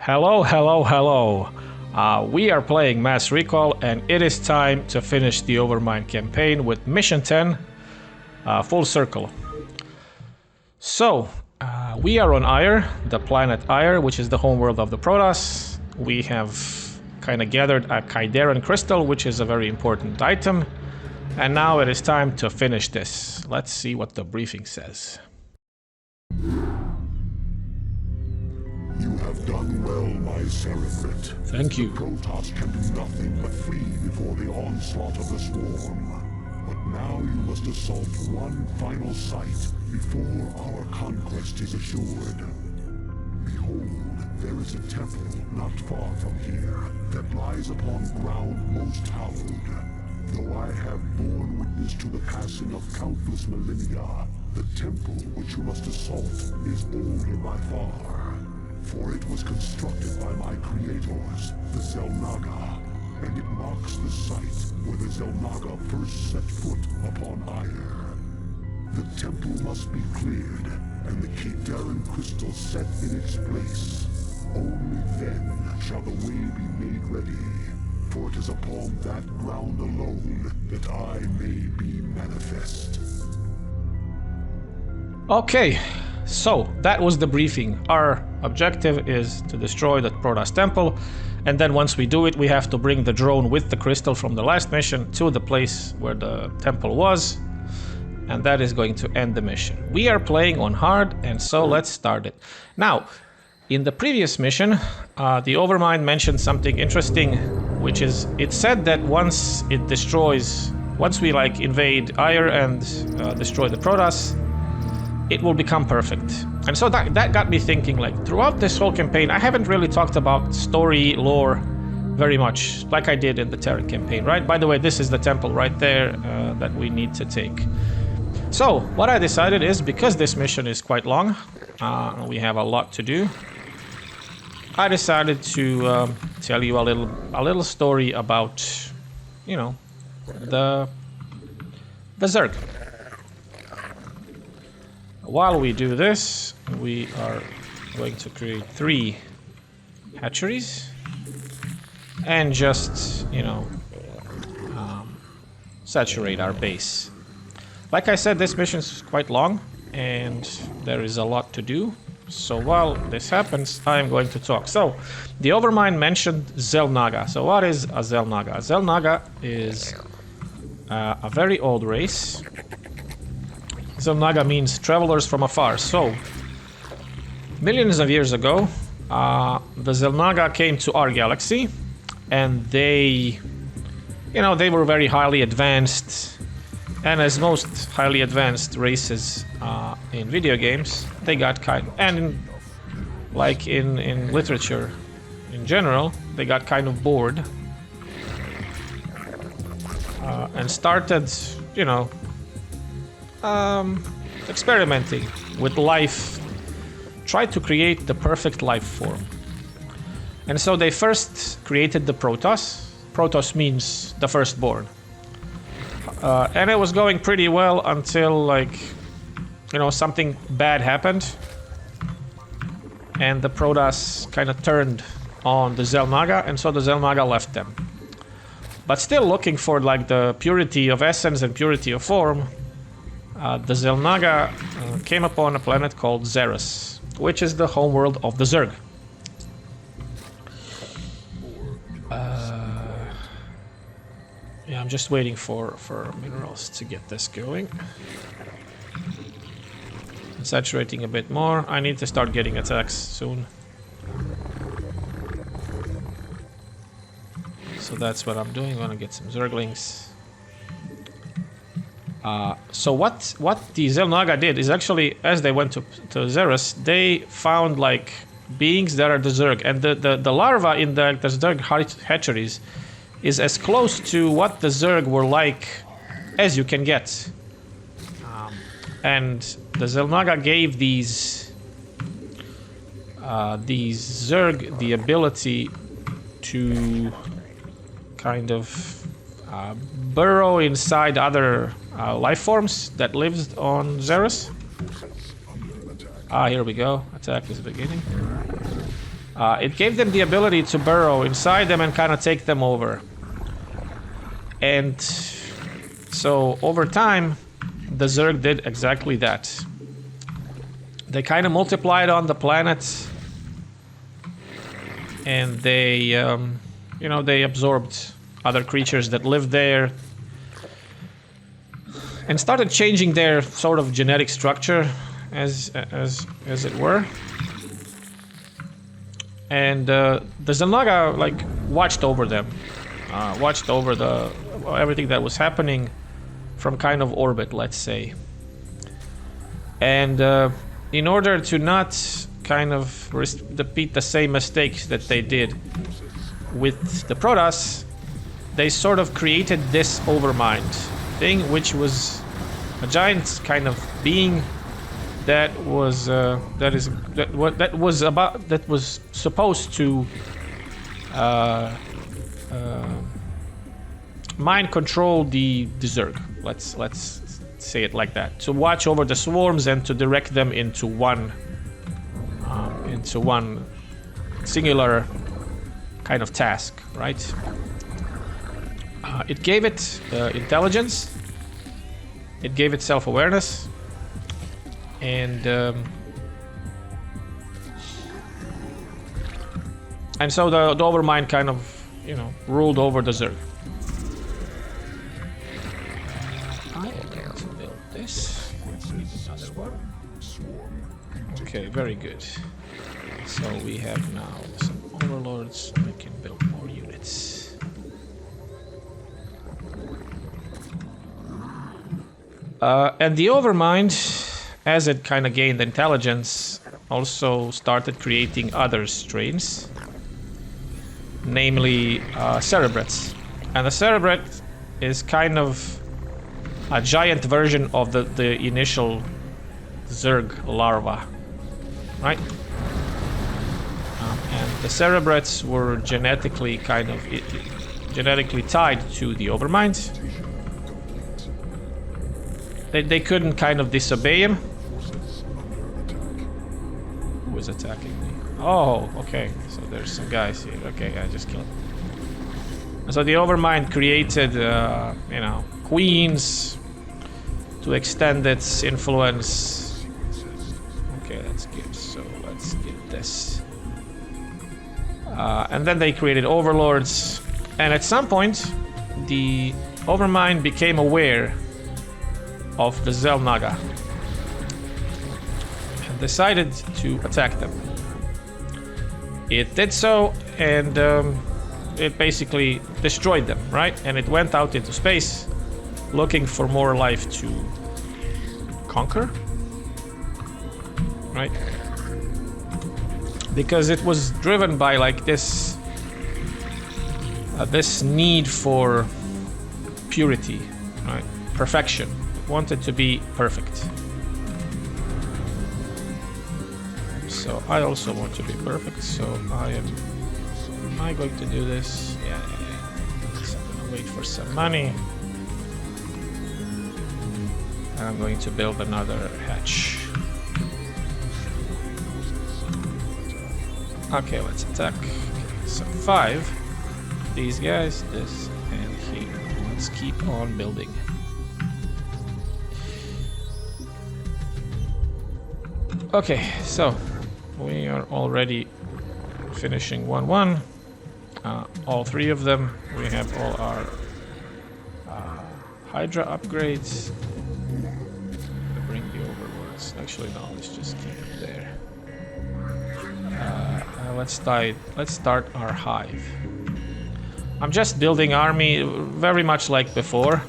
Hello, hello, hello. We are playing Mass Recall, and it is time to finish the Overmind campaign with Mission 10, Full Circle. So, we are on Aiur, the planet Aiur, which is the homeworld of the Protoss. We have kind of gathered a khaydarin crystal, which is a very important item. And now it is time to finish this. Let's see what the briefing says. You have done well, my Seraphrite. Thank you. The Protoss can do nothing but flee before the onslaught of the swarm. But now you must assault one final site before our conquest is assured. Behold, there is a temple not far from here that lies upon ground most hallowed. Though I have borne witness to the passing of countless millennia, the temple which you must assault is older by far. For it was constructed by my creators, the Xel'Naga, and it marks the site where the Xel'Naga first set foot upon Aiur. The temple must be cleared, and the khaydarin crystal set in its place. Only then shall the way be made ready, for it is upon that ground alone that I may be manifest. Okay, so that was the briefing. Our objective is to destroy the Protoss temple, and then once we do it, we have to bring the drone with the crystal from the last mission to the place where the temple was, and that is going to end the mission. We are playing on hard, and so let's start it. Now, in the previous mission, the Overmind mentioned something interesting, which is, it said that once we invade Aiur and destroy the Protoss, it will become perfect. And so that got me thinking, like, throughout this whole campaign, I haven't really talked about story, lore, very much, like I did in the Terran campaign, right? By the way, this is the temple right there that we need to take. So, what I decided is, because this mission is quite long, we have a lot to do, I decided to tell you a little story about, you know, the Zerg. While we do this, we are going to create 3 hatcheries and just, you know, saturate our base. Like I said, this mission is quite long and there is a lot to do. So while this happens, I am going to talk. So, the Overmind mentioned Xel'Naga. So what is a Xel'Naga? A Xel'Naga is a very old race. Xel'Naga means travelers from afar. So, millions of years ago, the Xel'Naga came to our galaxy, and they, you know, they were very highly advanced. And as most highly advanced races in video games, they got in literature in general, they got kind of bored and started, you know, experimenting with life, tried to create the perfect life form. And so they first created the Protoss. Protoss means the firstborn. And it was going pretty well until, like, you know, something bad happened. And the Protoss kind of turned on the Xel'Naga, and so the Xel'Naga left them. But still looking for, like, the purity of essence and purity of form, the Xel'Naga came upon a planet called Xerus, which is the homeworld of the Zerg. Yeah, I'm just waiting for minerals to get this going. Saturating a bit more. I need to start getting attacks soon. So that's what I'm doing. I'm gonna get some Zerglings. So what the Xel'Naga did is, actually, as they went to Xerus, they found, like, beings that are the Zerg, and the larva in the Zerg hatcheries is as close to what the Zerg were like as you can get. And the Xel'Naga gave these Zerg the ability to kind of burrow inside other life forms that lived on Xerus. Here we go. Attack is beginning. It gave them the ability to burrow inside them and kind of take them over. And so over time, the Zerg did exactly that. They kind of multiplied on the planet, and they, you know, they absorbed other creatures that lived there and started changing their sort of genetic structure, as it were. And the Xel'Naga like watched over them, watched over everything that was happening from kind of orbit, let's say. And in order to not kind of repeat the same mistakes that they did with the Protoss, they sort of created this Overmind thing, which was a giant kind of being that was supposed to mind control the Zerg. Let's say it like that. To watch over the swarms and to direct them into one singular kind of task, right? It gave it intelligence. It gave it self-awareness. And so the Overmind kind of, you know, ruled over the Zerg. I am going to build this. Another one. Okay, very good. So we have now some overlords. We can build more units. And the Overmind, as it kind of gained intelligence, also started creating other strains, namely cerebrates. And the cerebrat is kind of a giant version of the initial Zerg larva, right? And the cerebrats were genetically tied to the Overmind. They couldn't kind of disobey him. Who is attacking me? Oh, okay. So there's some guys here. Okay, I just killed them. So the Overmind created, you know, queens to extend its influence. Okay, that's good. So let's get this. And then they created overlords. And at some point, the Overmind became aware of the Xel'Naga and decided to attack them. It did so, and it basically destroyed them, right? And it went out into space looking for more life to conquer, right? Because it was driven by like this this need for purity, right? Perfection. It wanted to be perfect. So I also want to be perfect, so am I going to do this? Yeah. So I'm gonna wait for some money. And I'm going to build another hatch. Okay, let's attack. Okay, so 5. These guys, this, and here. Let's keep on building. Okay, so we are already finishing 1-1. All 3 of them. We have all our Hydra upgrades. Bring the overlords. Actually, no. Let's just keep it there. Let's start our hive. I'm just building army very much like before,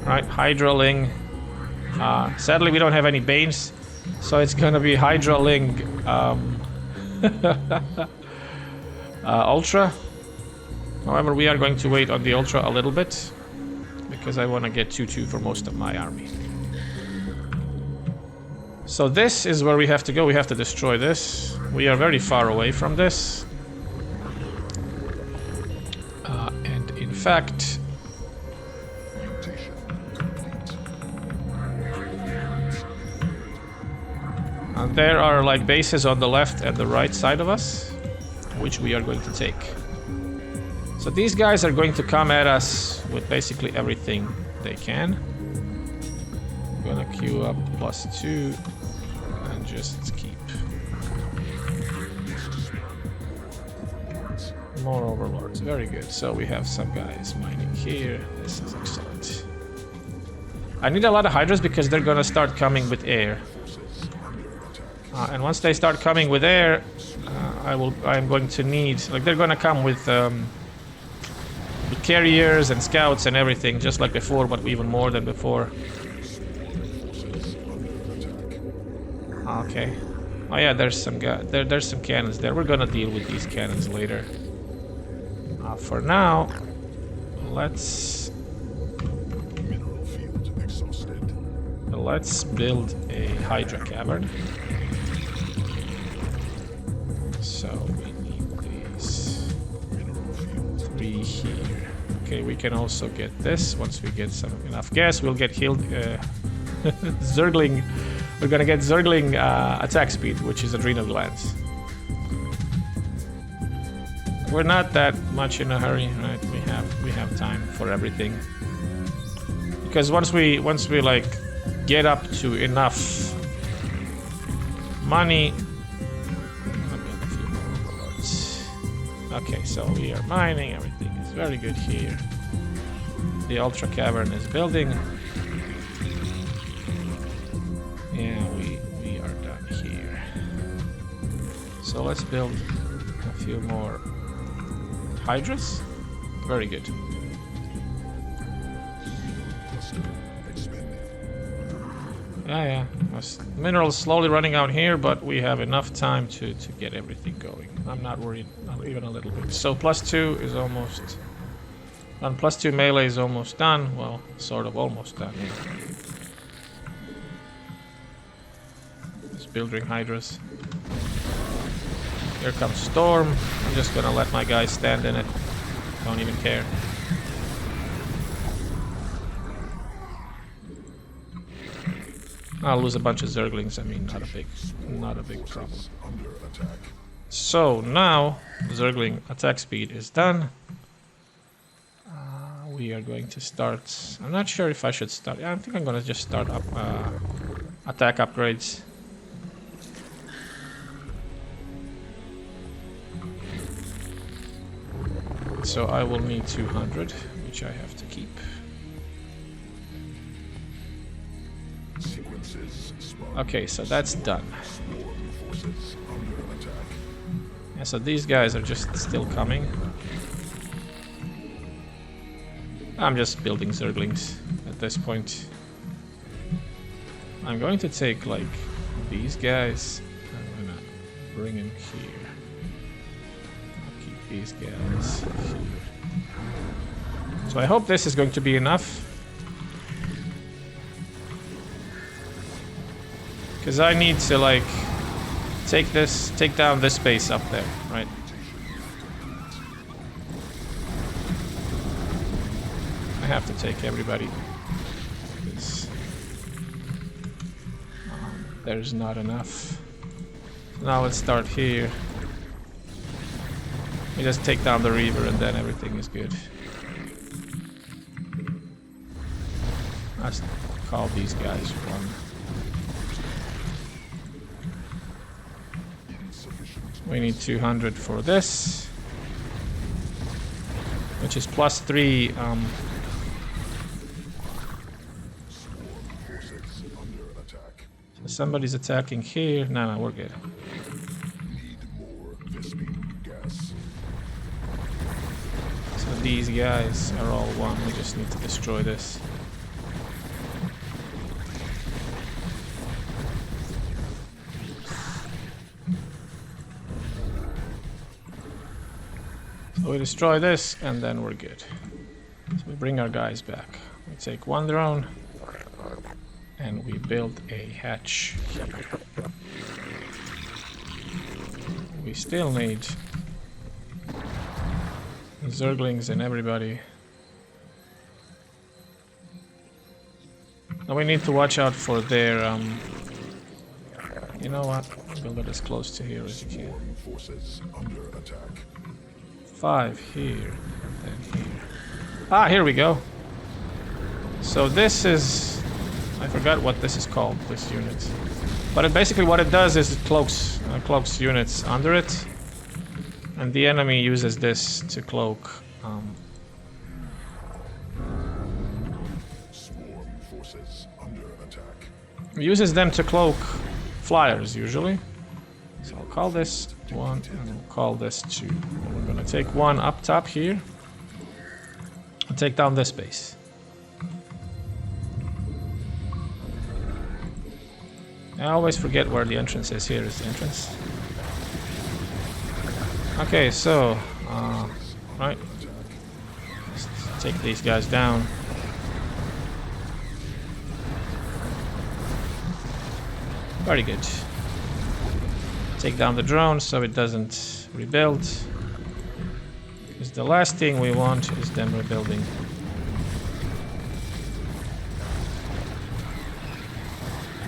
right? Hydraling. Sadly, we don't have any Banes, so it's gonna be Hydraling Ultra. However, we are going to wait on the Ultra a little bit because I want to get 2-2 for most of my army. So this is where we have to go. We have to destroy this. We are very far away from this. And in fact... there are like bases on the left and the right side of us. which we are going to take. So these guys are going to come at us with basically everything they can. I'm gonna queue up +2 and just keep. More overlords, very good. So we have some guys mining here. This is excellent. I need a lot of hydras because they're gonna start coming with air. And once they start coming with air, I'm going to need, like, they're gonna come with carriers and scouts and everything, just like before, but even more than before. Okay. Oh yeah, there's some there's some cannons there. We're gonna deal with these cannons later. For now, let's build a Hydra cavern. So we need these 3 here. Okay, we can also get this. Once we get enough gas, we'll get healed. Zergling. We're gonna get Zergling attack speed, which is adrenal glands. We're not that much in a hurry, right? We have time for everything. Because once we like get up to enough money. Okay, so we are mining, everything is very good here. The Ultra Cavern is building. Yeah, we are done here. So let's build a few more Hydras. Very good. Yeah. Minerals slowly running out here, but we have enough time to get everything going. I'm not worried, not even a little bit. So +2 is almost done. +2 melee is almost done. Well, sort of almost done. Yeah. Just building Hydras. Here comes Storm. I'm just gonna let my guys stand in it. Don't even care. I'll lose a bunch of Zerglings. I mean, not a big problem. So now Zergling attack speed is done. We are going to start. I'm not sure if I should start. Yeah, I think I'm gonna just start up attack upgrades. So I will need 200, which I have to keep. Okay, so that's done. Yeah, so these guys are just still coming. I'm just building Zerglings at this point. I'm going to take, like, these guys. I'm gonna bring them here. I'll keep these guys here. So I hope this is going to be enough. Because I need to, like, take down this space up there, right? I have to take everybody. There's not enough. Now let's start here. We just take down the Reaver and then everything is good. Let's call these guys one. We need 200 for this, which is +3. So somebody's attacking here. No, we're good. So these guys are all one. We just need to destroy this. We destroy this and then we're good. So we bring our guys back. We take one drone and we build a hatch here. We still need Zerglings and everybody. Now we need to watch out for their you know what? build it as close to here as you can. Forces under attack. 5 here, and then here. Ah, here we go. So this is... I forgot what this is called, this unit. But basically what it does is it cloaks units under it. And the enemy uses this to cloak... Swarm forces under attack. uses them to cloak flyers, usually. So I'll call this 1, and we'll call this 2. And we're gonna take 1 up top here. And take down this base. I always forget where the entrance is. Here is the entrance. Okay, so... right. Let's take these guys down. Very good. Take down the drone so it doesn't rebuild. Because the last thing we want is them rebuilding.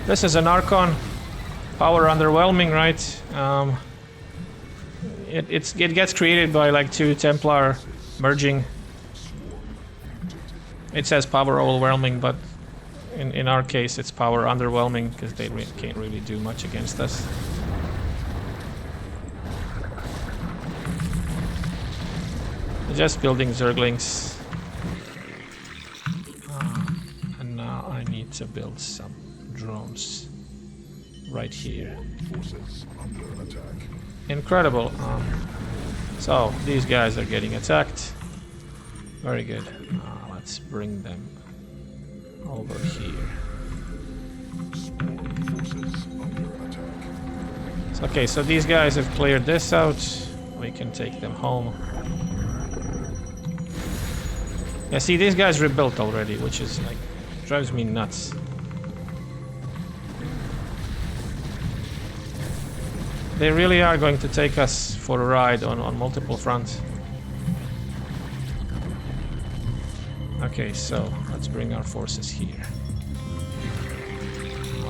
This is an Archon. Power underwhelming, right? It gets created by like 2 Templar merging. It says power overwhelming, but in our case it's power underwhelming because they can't really do much against us. Just building Zerglings. And now I need to build some drones right here. Forces under attack. Incredible. So these guys are getting attacked. Very good. Let's bring them over here. Forces under attack. Okay, so these guys have cleared this out. We can take them home. Yeah, see, these guys rebuilt already, which is like drives me nuts. They really are going to take us for a ride on multiple fronts. Okay, so let's bring our forces here.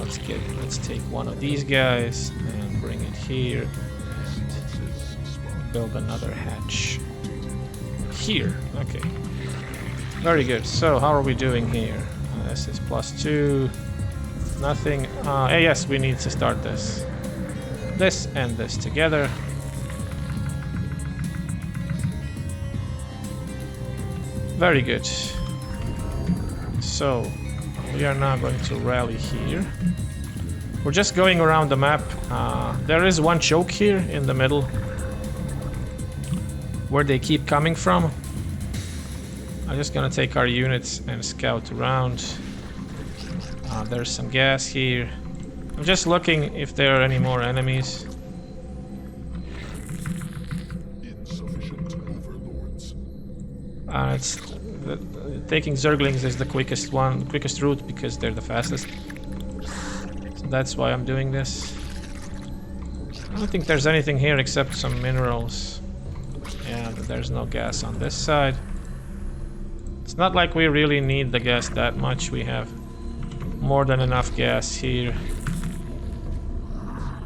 Let's take one of these guys and bring it here and build another hatch here. Okay. Very good. So how are we doing here? This is +2. Nothing. Yes, we need to start this. This and this together. Very good. So we are now going to rally here. We're just going around the map. There is one choke here in the middle where they keep coming from. I'm just gonna take our units and scout around. There's some gas here. I'm just looking if there are any more enemies. Insufficient overlords. Taking Zerglings is the quickest route because they're the fastest. So that's why I'm doing this. I don't think there's anything here except some minerals. And there's no gas on this side. It's not like we really need the gas that much. We have more than enough gas here.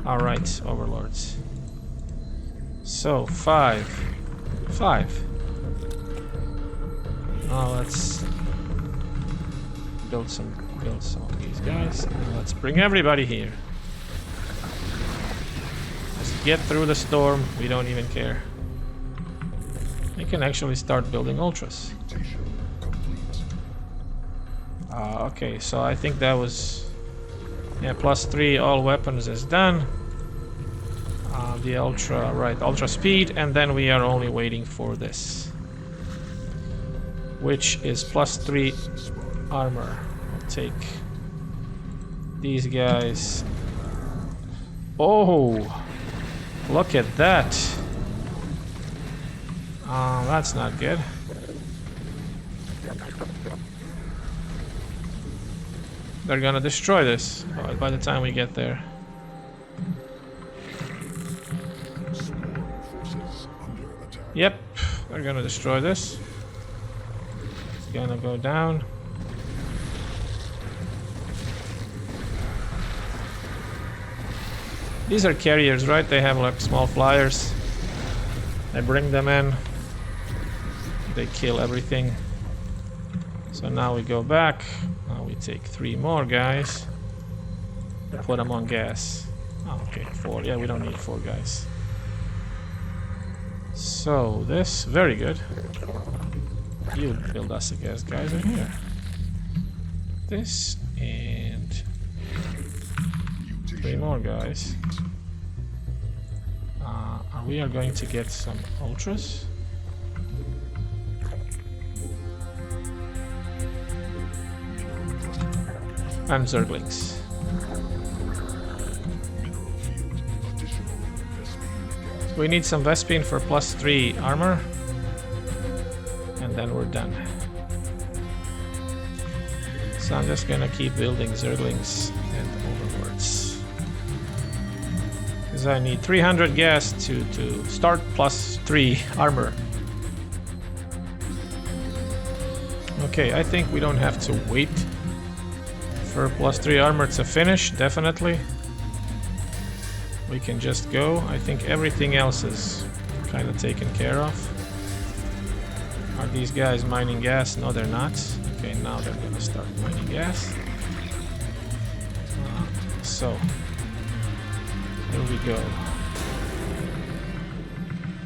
Alright, overlords. So, 5. Now let's build some of these guys. And let's bring everybody here. Let's get through the storm. We don't even care. We can actually start building ultras. Okay, so I think that was... yeah, +3, all weapons is done. The ultra speed, and then we are only waiting for this. Which is +3 armor. I'll take these guys. Oh! Look at that! That's not good. They're gonna destroy this by the time we get there. Yep, they're gonna destroy this. It's gonna go down. These are carriers, right? They have like small flyers. I bring them in. They kill everything. So now we go back. Now we take 3 more guys. Put them on gas. Oh, okay, 4. Yeah, we don't need 4 guys. So this, very good. You build us a gas geyser here. This and 3 more guys. We are going to get some ultras. And zerglings. We need some Vespene for +3 armor. And then we're done. So I'm just gonna keep building zerglings and overlords. Because I need 300 gas to start +3 armor. Okay, I think we don't have to wait for +3 armor to finish, definitely. We can just go. I think everything else is kind of taken care of. Are these guys mining gas? No, they're not. Okay, now they're gonna start mining gas. So, here we go.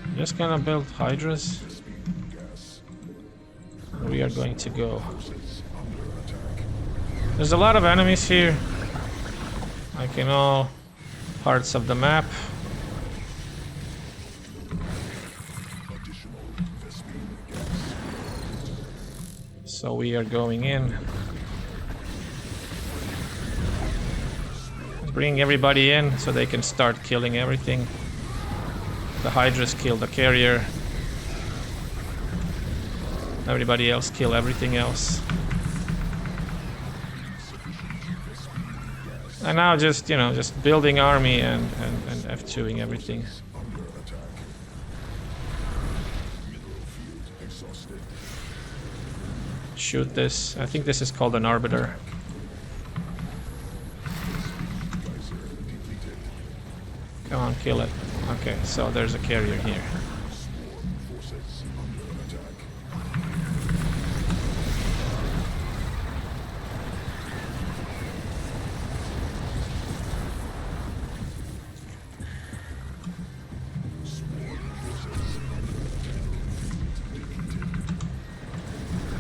I'm just gonna build hydras. We are going to go. There's a lot of enemies here. Like in all parts of the map. So we are going in. Bring everybody in so they can start killing everything. The hydras kill the carrier. Everybody else kill everything else. And now just, you know, just building army and F2ing everything. Shoot this. I think this is called an arbiter. Come on, kill it. Okay, so there's a carrier here.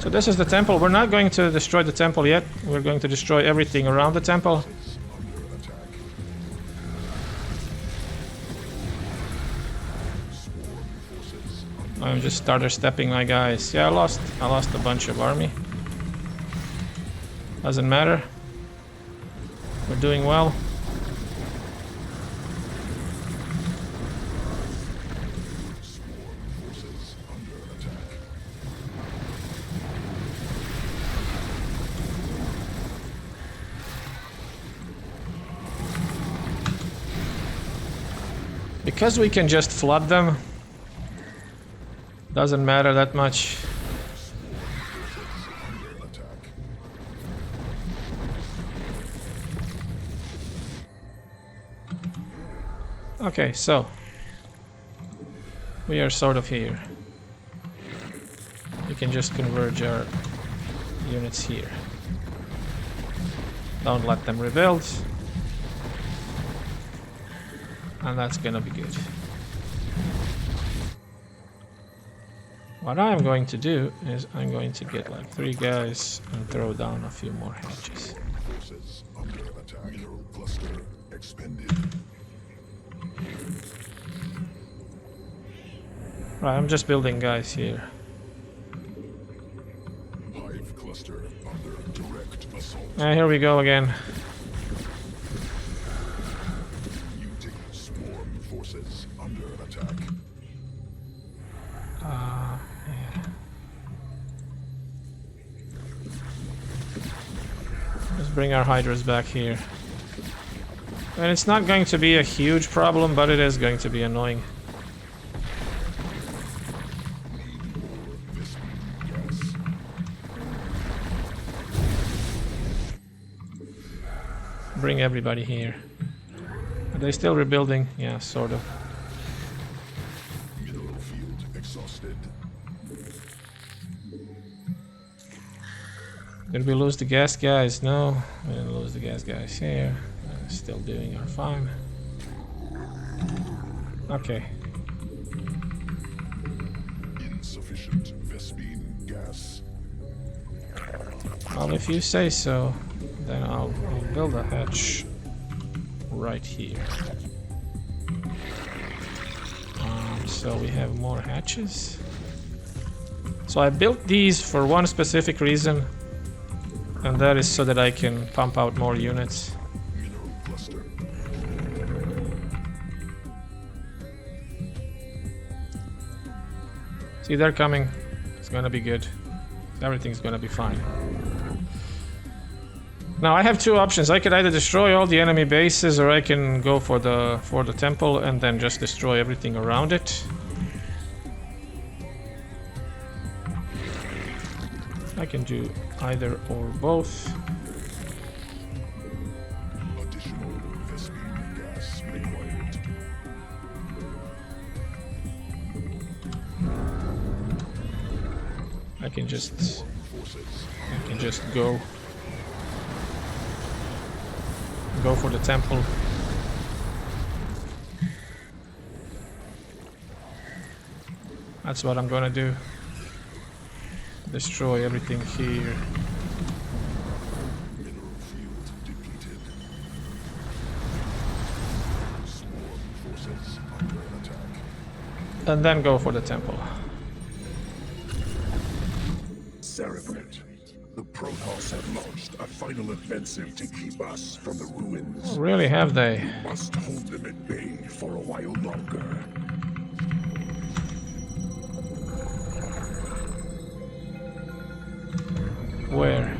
So this is the temple. We're not going to destroy the temple yet. We're going to destroy everything around the temple. I'm just starter stepping my guys. Yeah, I lost a bunch of army. Doesn't matter. We're doing well. Because we can just flood them, doesn't matter that much. Okay, so we are sort of here. We can just converge our units here. Don't let them rebuild. And that's gonna be good. What I'm going to do is I'm going to get like 3 guys and throw down a few more hatches. Forces under attack. Mineral cluster expended. Right, I'm just building guys here. Hive cluster under direct assault. Here we go again. Swarm forces under attack. Yeah. Let's bring our hydras back here. And it's not going to be a huge problem, but it is going to be annoying. Bring everybody here. they still rebuilding? Yeah, sort of. Mineral field exhausted. Did we lose the gas guys? No, we didn't lose the gas guys here. Still doing our farm. Okay. Insufficient Vespine gas. Well, if you say so, then I'll build a hatch right here. So we have more hatches. So I built these for one specific reason, and that is so that I can pump out more units. Mineral cluster. See, they're coming. It's gonna be good. Everything's gonna be fine. Now I have two options. I could either destroy all the enemy bases, or I can go for the temple and then just destroy everything around it. I can do either or both. Additional Vespine gas required. I can just go for the temple. That's what I'm gonna do. Destroy everything here. Mineral field depleted. Swarm forces under attack. And then go for the temple. Cerebrate. The Protoss have launched a final offensive to keep us from the ruins. Really, have they? Must hold them at bay for a while longer. Where?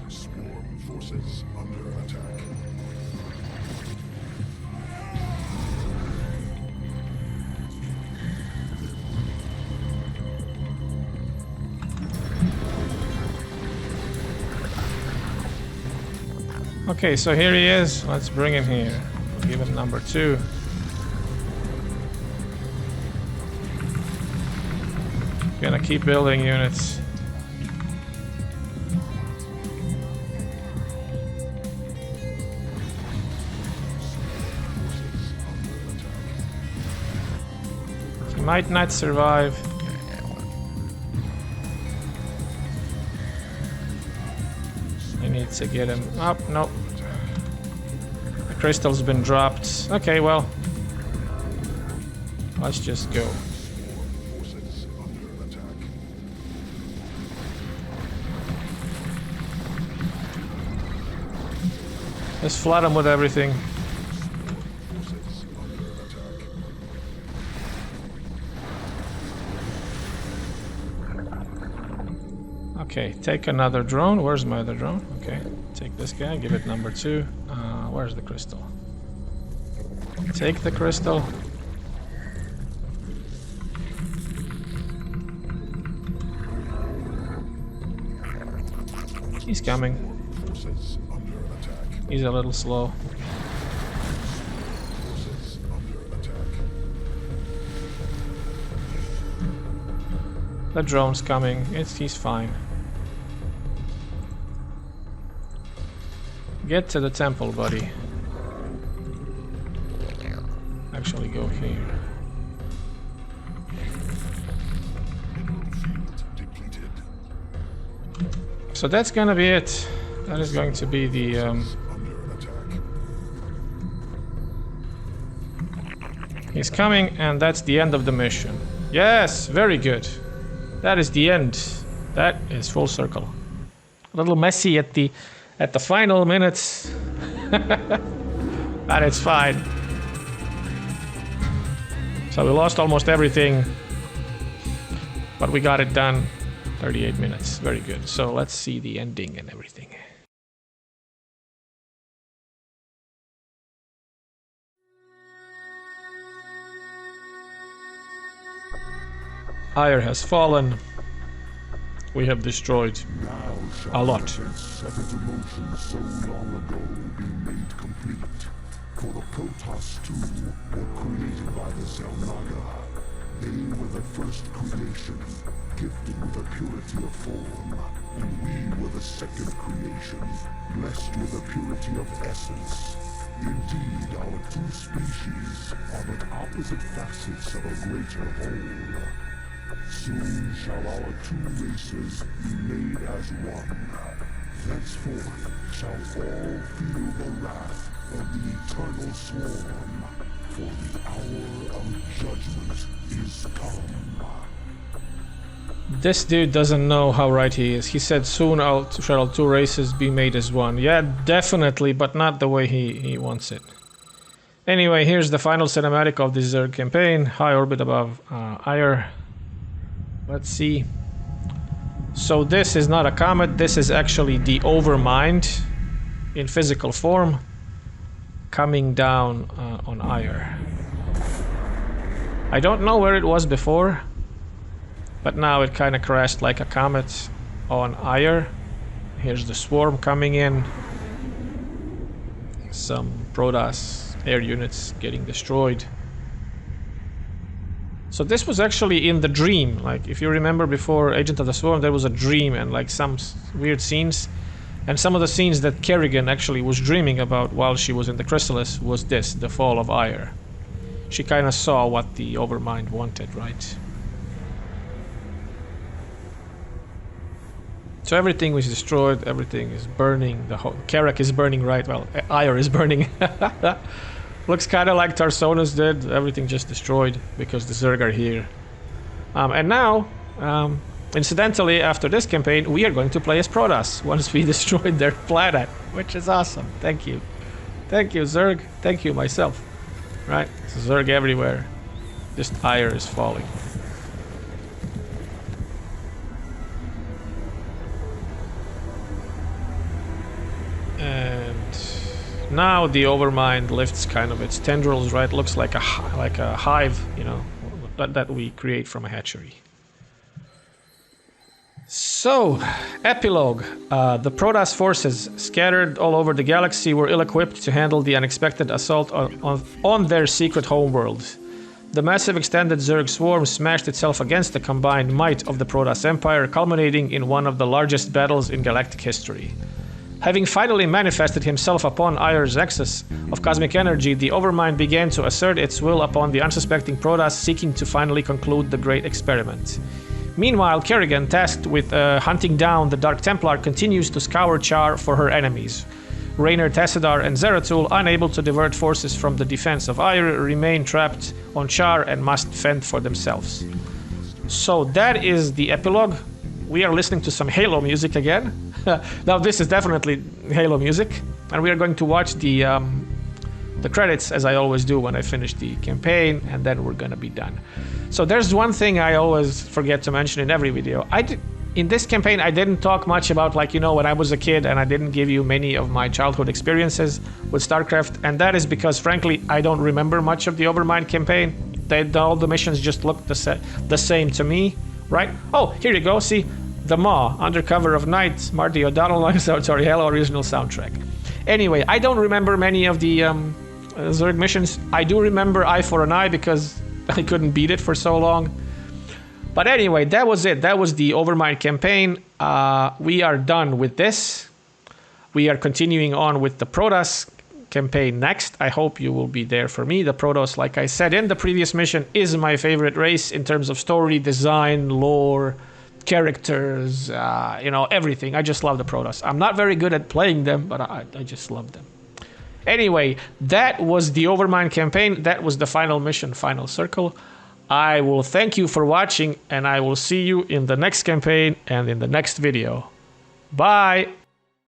Swarm forces under attack. Okay, so here he is. Let's bring him here. We'll give him number 2. Gonna keep building units. He might not survive. I need to get him up. Nope. The crystal's been dropped. Okay, well. Let's just go. Forces under attack. Let's flood him with everything. Forces under attack. Okay, take another drone. Where's my other drone? Okay, take this guy, give it number 2. Where's the crystal? Take the crystal. He's coming. Forces under attack. He's a little slow. Forces under attack. The drone's coming. He's fine. Get to the temple, buddy. Actually, go here. Mineral field depleted. So that's gonna be it. That is going to be the Under attack. he's coming, and that's the end of the mission. Yes, very good. That is the end. That is full circle. A little messy at the final minutes, but it's fine. So we lost almost everything, but we got it done. 38 minutes, very good. So let's see the ending and everything. Aiur has fallen. We have destroyed Now shall A lot. the events set into motion so long ago be made complete. For the Protoss too were created by the Xel'Naga. They were the first creation, gifted with a purity of form, and we were the second creation, blessed with a purity of essence. Indeed, our two species are but opposite facets of a greater whole. Soon shall our two races be made as one. Thenceforth shall all feel the wrath of the eternal swarm, for the hour of judgment is come. This dude doesn't know how right he is. He said soon shall two races be made as one. Yeah, definitely, but not the way he wants it. Anyway, here's the final cinematic of the Zerg campaign. High orbit above Aiur. Let's see. So this is not a comet, this is actually the Overmind in physical form coming down on Aiur. I don't know where it was before, but now it kind of crashed like a comet on Aiur. Here's the swarm coming in. Some Protoss air units getting destroyed. So this was actually in the dream. Like, if you remember before Agent of the Swarm, there was a dream and like some weird scenes. And some of the scenes that Kerrigan actually was dreaming about while she was in the Chrysalis was this, the fall of Aiur. She kind of saw what the Overmind wanted, right? So everything was destroyed, everything is burning, the whole Karak is burning, right? Well, Aiur is burning. Looks kind of like Tarsonis did, everything just destroyed because the Zerg are here. And now, incidentally, after this campaign, we are going to play as Protoss once we destroyed their planet, which is awesome. Thank you. Thank you, Zerg. Thank you, myself. Right? It's Zerg everywhere. Just Aiur is falling. And now the Overmind lifts kind of its tendrils, right? Looks like a hive, you know, that we create from a hatchery. So, epilogue. The Protoss forces scattered all over the galaxy were ill-equipped to handle the unexpected assault on their secret homeworld. The massive extended Zerg swarm smashed itself against the combined might of the Protoss Empire, culminating in one of the largest battles in galactic history. Having finally manifested himself upon Aiur's nexus of cosmic energy, the Overmind began to assert its will upon the unsuspecting Protoss, seeking to finally conclude the great experiment. Meanwhile, Kerrigan, tasked with hunting down the Dark Templar, continues to scour Char for her enemies. Raynor, Tassadar, and Zeratul, unable to divert forces from the defense of Aiur, remain trapped on Char and must fend for themselves. So that is the epilogue. We are listening to some Halo music again. Now this is definitely Halo music, and we are going to watch the credits, as I always do when I finish the campaign, and then we're gonna be done. So there's one thing I always forget to mention in every video. In this campaign, I didn't talk much about, like, you know, when I was a kid, and I didn't give you many of my childhood experiences with StarCraft, and that is because, frankly, I don't remember much of the Overmind campaign. All the missions just look the same to me, right? Oh, here you go, see? The Maw, Under Cover of Night, Marty O'Donnell, sorry, Halo original soundtrack. Anyway, I don't remember many of the Zerg missions. I do remember Eye for an Eye because I couldn't beat it for so long. But anyway, that was it. That was the Overmind campaign. We are done with this. We are continuing on with the Protoss campaign next. I hope you will be there for me. The Protoss, like I said in the previous mission, is my favorite race in terms of story, design, lore, characters, you know, everything. I just love the Protoss. I'm not very good at playing them, but I just love them. Anyway, that was the Overmind campaign. That was the final mission, Final Circle. I will thank you for watching, and I will see you in the next campaign and in the next video. Bye!